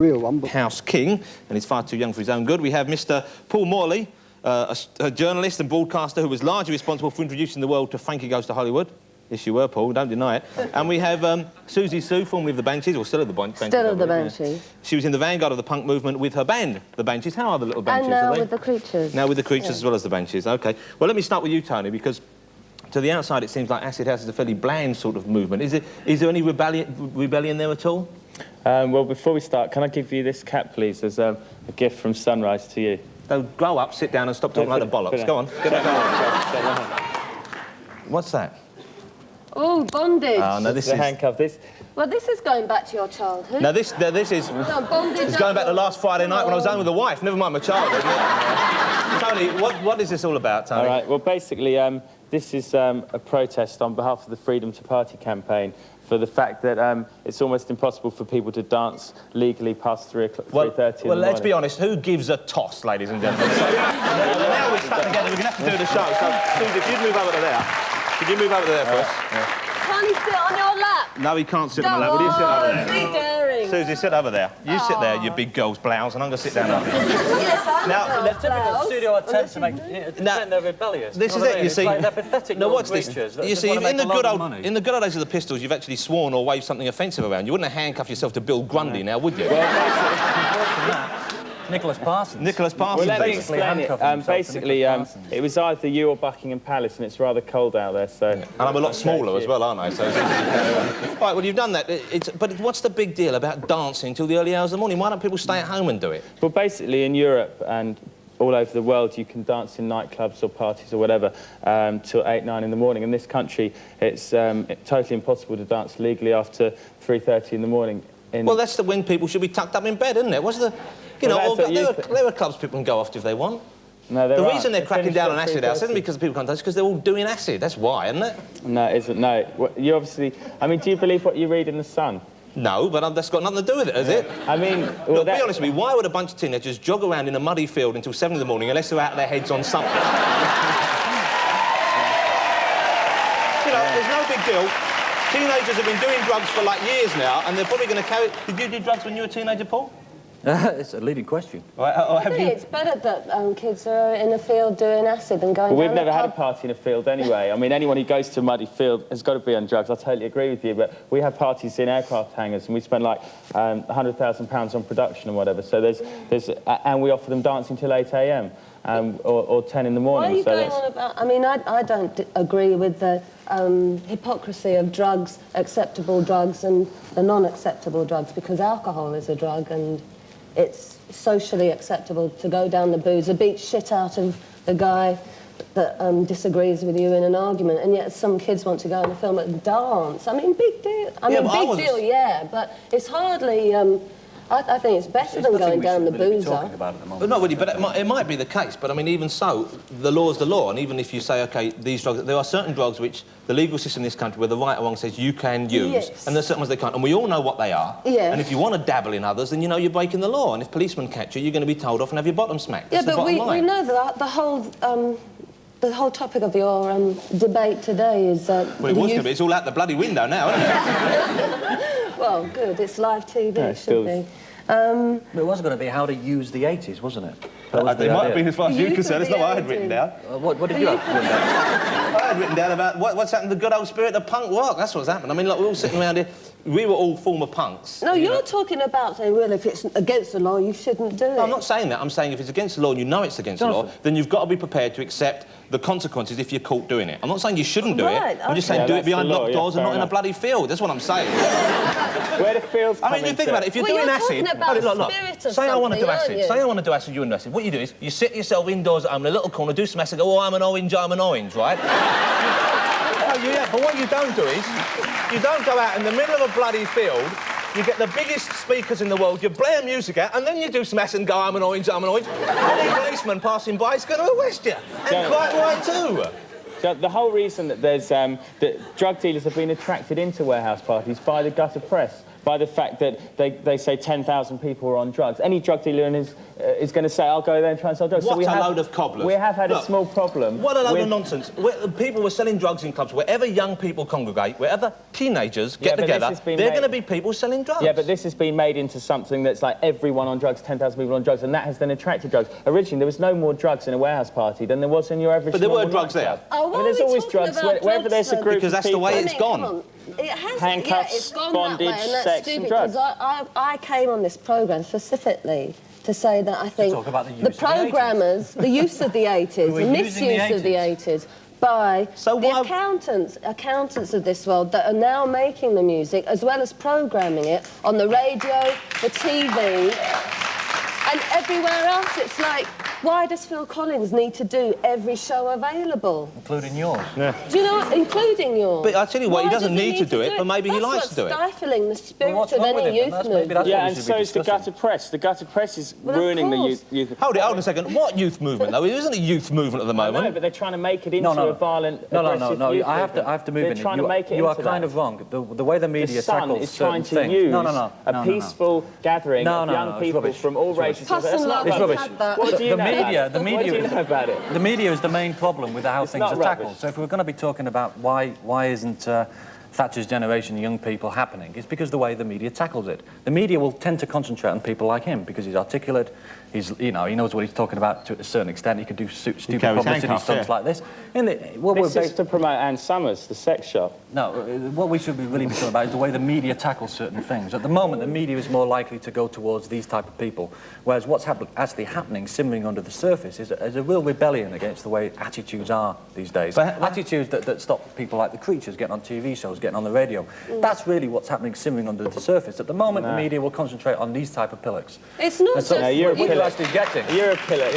Real one, but... House King, and he's far too young for his own good. We have Mr. Paul Morley, a journalist and broadcaster who was largely responsible for introducing the world to Frankie Goes to Hollywood. Yes, you were, Paul, don't deny it. And we have Siouxsie Sue, formerly of the Banshees, or still of the Banshees. Still of the Banshees. Yeah. She was in the vanguard of the punk movement with her band, the Banshees. How are the little Banshees? And now with the Creatures. Now with the Creatures as well as the Banshees. OK. Well, let me start with you, Tony, because to the outside it seems like Acid House is a fairly bland sort of movement. Is there any rebellion there at all? Well, before we start, can I give you this cap, please, as a gift from Sunrise to you? So grow up, sit down and stop talking like the bollocks. Go on. What's that? Oh, bondage. Oh, no, this is... a handcuff. Well, this is going back to your childhood. No, this is... No, bondage... It's going back to last Friday night when I was home with the wife. Never mind my childhood. Tony, what is this all about, Tony? All right, well, basically, this is a protest on behalf of the Freedom to Party campaign for the fact that it's almost impossible for people to dance legally past 3:30 in the morning. Well, let's be honest, who gives a toss, ladies and gentlemen? So, now we're stuck together, we're going to have to do the show. So, Susie, if you'd move over to there. Could you move over to there for us? Yeah. Can he sit on your lap? No, he can't sit on my lap. Will you sit over there? Be daring. Susie, sit over there. You sit there, you big girl's blouse, and I'm going to sit down over here. Yes, I'm Now, the typical studio attempt to pretend they're rebellious. This is it, you see. Like they're pathetic. No, what's this? You see, in the good old days of the Pistols, you've actually sworn or waved something offensive around. You wouldn't have handcuffed yourself to Bill Grundy now, would you? Nicholas Parsons. Nicholas Parsons. Well, let me explain it. Basically, it was either you or Buckingham Palace, and it's rather cold out there, so... And I'm a lot smaller as well, aren't I? So right, well, you've done that. But what's the big deal about dancing till the early hours of the morning? Why don't people stay at home and do it? Well, basically, in Europe and all over the world, you can dance in nightclubs or parties or whatever till 8, 9 in the morning. In this country, it's totally impossible to dance legally after 3:30 in the morning. Well, that's when people should be tucked up in bed, isn't it? What's the... You know, there are clubs people can go off to if they want. No, the reason they're cracking down on Acid House isn't because people can't dance, it's because they're all doing acid. That's why, isn't it? No, it isn't. No. You obviously... I mean, do you believe what you read in The Sun? No, but that's got nothing to do with it, has it? I mean... Well, look, be honest with me, why would a bunch of teenagers jog around in a muddy field until 7 in the morning unless they're out of their heads on something? You know, there's no big deal. Teenagers have been doing drugs for, like, years now, and they're probably going to carry... Did you do drugs when you were a teenager, Paul? It's a leading question. It's better that kids are in a field doing acid than going down We've never had a party in a field anyway. I mean, anyone who goes to a muddy field has got to be on drugs. I totally agree with you, but we have parties in aircraft hangars and we spend like £100,000 on production and whatever. So and we offer them dancing till 8 a.m. Or 10 in the morning. Why are you going on about... I mean, I don't agree with the hypocrisy of drugs, acceptable drugs and the non-acceptable drugs, because alcohol is a drug and it's socially acceptable to go down the booze, beat shit out of the guy that disagrees with you in an argument, and yet some kids want to go on a film and dance. I mean, big deal. I mean, big deal, yeah, but it's hardly... I think it's better than going down the boozer. But not really, but it might be the case. But, I mean, even so, the law's the law. And even if you say, OK, these drugs... There are certain drugs which the legal system in this country where the right or wrong says you can use, yes. And there's certain ones they can't. And we all know what they are. Yeah. And if you want to dabble in others, then you know you're breaking the law. And if policemen catch you, you're going to be told off and have your bottom smacked. Yeah, that's but we know that the whole topic of your debate today is... well, it was going to be. It's all out the bloody window now, isn't it? Well, good. It's live TV, no, it should be. It was going to be how to use the 80s, wasn't it? It might have been as far as you're concerned. It's not what I had written down. What did you have written down? I had written down about what's happened to the good old spirit of punk rock. That's what's happened. I mean, look, we're all sitting around here. We were all former punks. No, you're talking about saying, well, if it's against the law, you shouldn't do it. No, I'm not saying that. I'm saying if it's against the law and you know it's against the law, then you've got to be prepared to accept the consequences if you're caught doing it. I'm not saying you shouldn't do it. I'm just saying do it behind locked doors and not in a bloody field. That's what I'm saying. Where the fields come I mean, you think about it. If you're doing acid... Say I want to do acid. Say I want to do acid, you want to do acid. What you do is you sit yourself indoors at home in a little corner, do some acid, go, oh, I'm an orange, right? But what you don't do is, you don't go out in the middle of a bloody field, you get the biggest speakers in the world, you blare music out, and then you do some acid and go, I'm an orange. Any policeman passing by is going to arrest you. And quite right, too. So the whole reason that there's that drug dealers have been attracted into warehouse parties by the gutter press, by the fact that they say 10,000 people are on drugs. Any drug dealer is going to say, I'll go there and try and sell drugs. What so we a have, load of cobblers. We have had a small problem. What a load of nonsense. People were selling drugs in clubs. Wherever young people congregate, wherever teenagers get together, they're going to be people selling drugs. Yeah, but this has been made into something that's like everyone on drugs, 10,000 people on drugs, and that has then attracted drugs. Originally, there was no more drugs in a warehouse party than there was in your average. But there were drugs there. Oh, I mean, there's always drugs wherever there's a group because that's of people. the way it's gone. It has, Handcuffs, it's gone bondage, that way, and that's sex stupid, and drugs. Because I came on this programme specifically to say that I think the programmers, the use of the 80s, the misuse of the 80s, by the accountants of this world that are now making the music as well as programming it on the radio, the TV, and everywhere else. It's like, why does Phil Collins need to do every show available? Including yours. Yeah. Do you know what? Including yours. But I tell you what, he doesn't need to do it, but maybe he likes to do it. That's what's stifling the spirit of any youth movement. Yeah, and so is the gutter press. The gutter press is ruining the youth. Hold a second. What youth movement, though? It isn't a youth movement at the moment. No, but they're trying to make it into a violent, aggressive No, youth I have to move in. They're trying to make it You are into kind of wrong. The way the media tackles certain things. is trying to use a peaceful gathering of young people from all races. That's not rubbish. What do you know? The media about it? The media is the main problem with how things are tackled. So if we're going to be talking about why isn't Thatcher's generation of young people happening, it's because the way the media tackles it. The media will tend to concentrate on people like him because he's articulate, he knows what he's talking about to a certain extent. He can do stupid publicity stunts like this. This is to promote Ann Summers, the sex shop. No, what we should really be talking about is the way the media tackles certain things. At the moment, the media is more likely to go towards these type of people, whereas what's actually happening, simmering under the surface, is a real rebellion against the way attitudes are these days. Attitudes that stop people like the Creatures getting on TV shows, getting on the radio. That's really what's happening, simmering under the surface. At the moment, the media will concentrate on these type of pillocks. It's not just... You're a pillock. You're a pillock.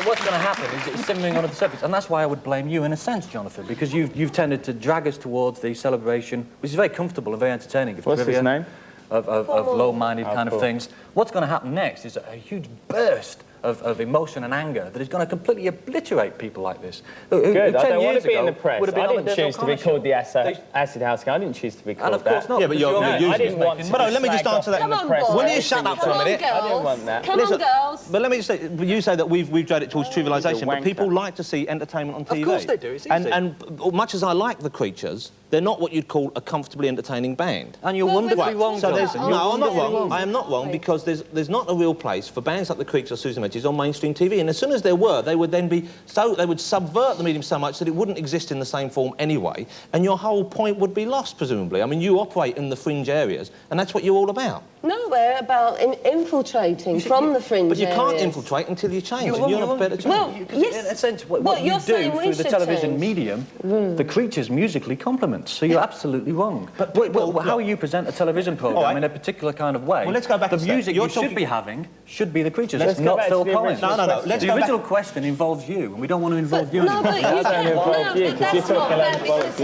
What's going to happen is it's simmering under the surface, and that's why I would blame you in a sense, Jonathan, because you've tended to drag us towards the celebration, which is very comfortable and very entertaining. What's his name? Of low-minded kind of things. What's going to happen next is a huge burst of emotion and anger that is going to completely obliterate people like this. Good, I don't want to be in the press. I didn't choose to be called the Acid House Gang. I didn't choose to be called that. And of course not. Yeah, but you're I didn't want to. But let me just answer that in the press. Will you shut up for a minute? I didn't want that. Come on, girls. But let me just say, you say that we've dragged it towards trivialisation, but people like to see entertainment on TV. Of course they do, it's easy. And much as I like the Creatures, they're not what you'd call a comfortably entertaining band. And you're wonderfully wrong, so Jonathan. No, I'm not wrong. I am not wrong because there's not a real place for bands like the Creatures or Siouxsie Menzies on mainstream TV. And as soon as there were, they would then be they would subvert the medium so much that it wouldn't exist in the same form anyway, and your whole point would be lost, presumably. I mean, you operate in the fringe areas, and that's what you're all about. No, we're about infiltrating from the fringe But you can't areas. infiltrate until you change, and you're not prepared to change. Well, yes. In a sense, what you do through the television medium, the Creatures musically complements, so you're absolutely wrong. But how you present a television programme in a particular kind of way, let's go back the music you should be having should be the Creatures, not Phil Collins. No. The original question involves you, and we don't want to involve you No, anymore. but that's not fair because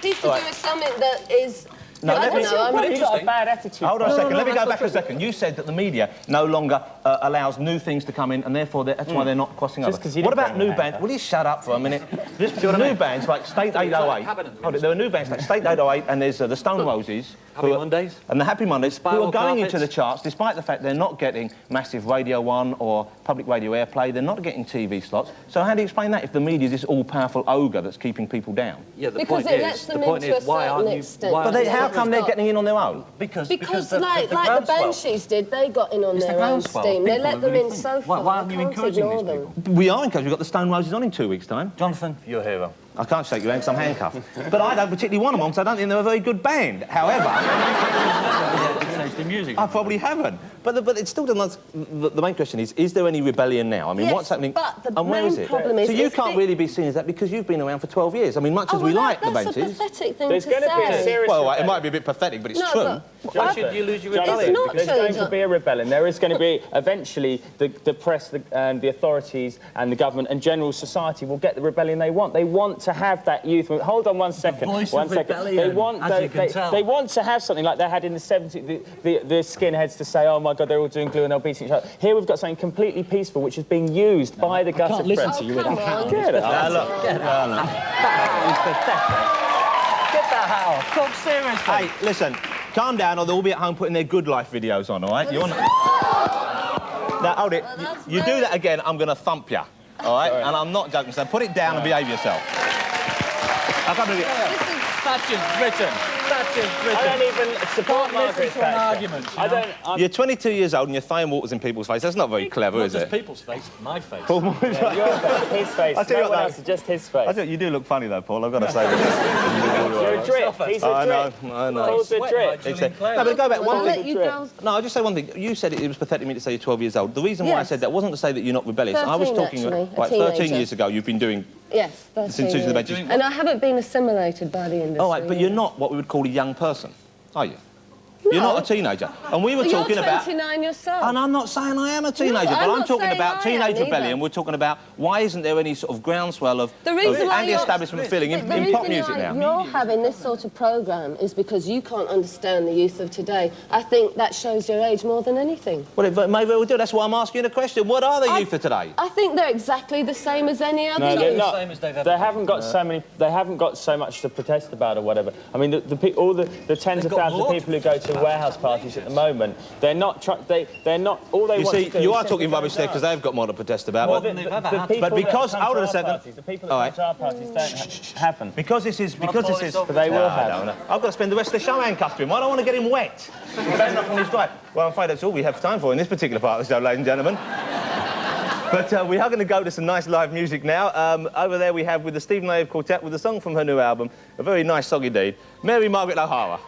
he's to do with something that is... No, You've got a bad attitude. Hold on a second. Let me go back a second. You said that the media no longer allows new things to come in, and therefore that's why they're not crossing over. What about new bands? Will you shut up for a minute? There's new bands like State 808. There are new bands like State 808, and there's the Stone Roses. Happy Mondays. And the Happy Mondays, who are going into the charts, despite the fact they're not getting massive Radio 1 or public radio airplay, they're not getting TV slots. So how do you explain that if the media is this all-powerful ogre that's keeping people down? Yeah, the because point it lets them into a certain extent. But how come they're getting in on their own? Because like the Banshees did, they got in on their own steam. They let them in so far. Why aren't you encouraging these people? We are encouraging. We've got the Stone Roses on in 2 weeks' time. Jonathan, you're a hero. I can't shake your hand because I'm handcuffed. But I don't particularly want them on because I don't think they're a very good band. However... the music. I probably haven't. But it still doesn't... The main question is there any rebellion now? I mean, what's happening? But the and where is it? problem is... So you can't really be seen as that because you've been around for 12 years. I mean, much as we like the Banshees... That's a pathetic thing There's to going to be a say. serious... Well, it might be a bit pathetic, but it's true. Why should you lose your rebellion? It's not There's going to be a rebellion. There is going to be, eventually, the press and the authorities and the government and general society will get the rebellion they want. They want to have that youth movement. Hold on one second. They want to have something like they had in the 70s, the skinheads to say, oh my God, they're all doing glue and they're beating each other. Here we've got something completely peaceful, which is being used by the gutter press. Listen to you with that hat. Get that Get that hat off. Talk seriously. Hey, listen, Calm down, or they'll all be at home putting their good life videos on, all right? You want... Now, hold it. You do that again, I'm going to thump you, all right? And I'm not joking, so put it down and behave yourself. I can't believe it. Thatcher's Britain. Thatcher's Britain. I don't even support Margaret Thatcher. Argument, you know? You're 22 years old and you're throwing waters in people's face. That's not very clever, is it? Not just people's face, my face. Paul, Your face, his face. No one else, just his face. I think you do look funny, though, Paul, I've got to say. You're a drip. He's a drip. I know. Paul's a drip. No, but go back one thing. Girls... No, I'll just say one thing. You said it was pathetic of me to say you're 12 years old. The reason why I said that wasn't to say that you're not rebellious. 13, I was talking... actually, Right, 13 years ago, you've been doing... Yes, 13 since the benches. And I haven't been assimilated by the industry. All right, but you're not what we would call a young person, are you? No. You're not a teenager. And we were talking about... You're 29 yourself. And I'm not saying I am a teenager, but I'm talking about teenage rebellion. We're talking about why isn't there any sort of groundswell of anti-establishment feeling in pop music now? The reason why you're having this sort of programme is because you can't understand the youth of today. I think that shows your age more than anything. Well, it may well do. That's why I'm asking the question. What are the youth of today? I think they're exactly the same as any other youth. No, they're not. They haven't got so many... They haven't got so much to protest about or whatever. I mean, all the tens of thousands of people who go to warehouse parties at the moment, they're not... They're not... All they want to do... You are talking rubbish there because they've got more to protest about. Well, but because... Hold on a second. The people that come to our parties don't happen. Because this is... Because this is... But they will have. I've got to spend the rest of the show handcuffed to him. I don't want to get him wet. That's not on his drive. Well, I'm afraid that's all we have time for in this particular part of the show, ladies and gentlemen. But we are going to go to some nice live music now. Over there we have, with the Stephen Nave Quartet, with a song from her new album, a very nice song indeed, Mary Margaret O'Hara.